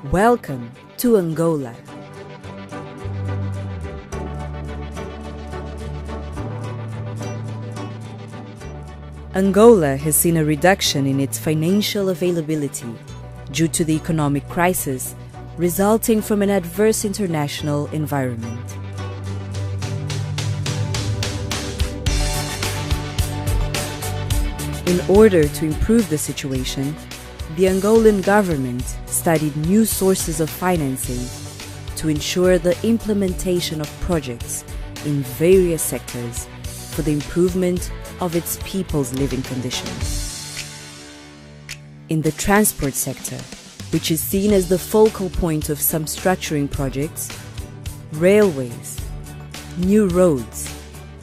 Welcome to Angola. Angola has seen a reduction in its financial availability due to the economic crisis resulting from an adverse international environment. In order to improve the situation, the Angolan government studied new sources of financing to ensure the implementation of projects in various sectors for the improvement of its people's living conditions. In the transport sector, which is seen as the focal point of some structuring projects, railways, new roads,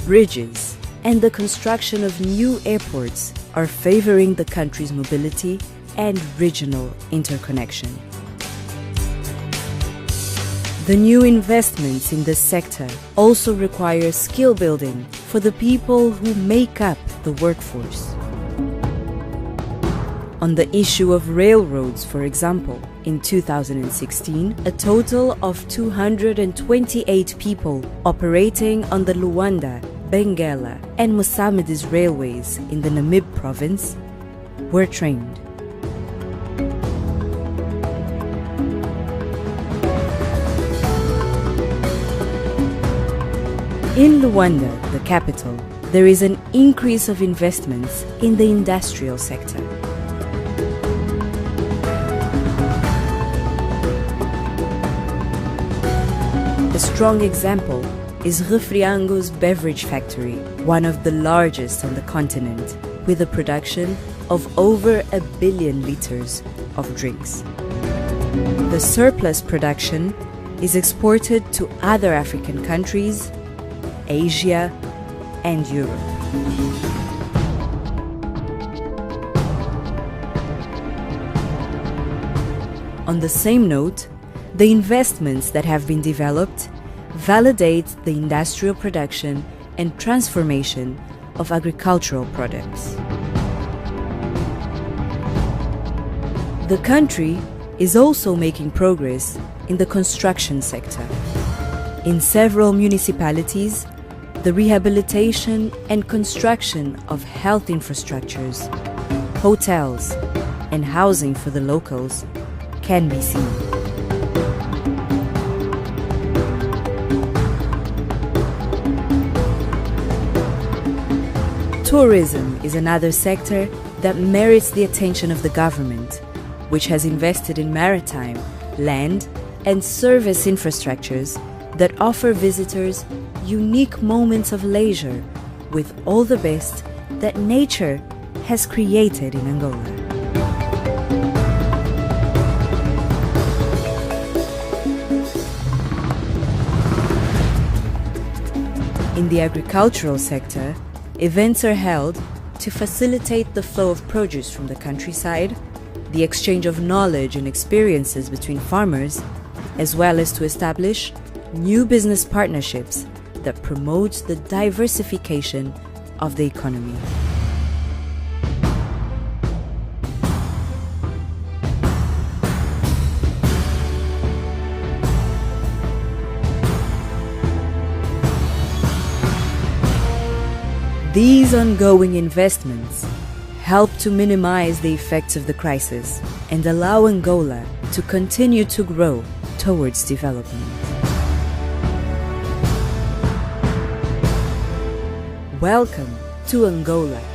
bridges, and the construction of new airports are favoring the country's mobility and regional interconnection. The new investments in this sector also require skill building for the people who make up the workforce. On the issue of railroads, for example, in 2016, a total of 228 people operating on the Luanda, Benguela, and Moçambique railways in the Namib province were trained. In Luanda, the capital, there is an increase of investments in the industrial sector. A strong example is Refriango's beverage factory, one of the largest on the continent, with a production of over 1 billion liters of drinks. The surplus production is exported to other African countries, Asia, and Europe. On the same note, the investments that have been developed validate the industrial production and transformation of agricultural products. The country is also making progress in the construction sector. In several municipalities, the rehabilitation and construction of health infrastructures, hotels, and housing for the locals can be seen. Tourism is another sector that merits the attention of the government, which has invested in maritime, land, and service infrastructures that offer visitors unique moments of leisure with all the best that nature has created in Angola. In the agricultural sector, events are held to facilitate the flow of produce from the countryside, the exchange of knowledge and experiences between farmers, as well as to establish new business partnerships that promote the diversification of the economy. These ongoing investments help to minimize the effects of the crisis and allow Angola to continue to grow towards development. Welcome to Angola.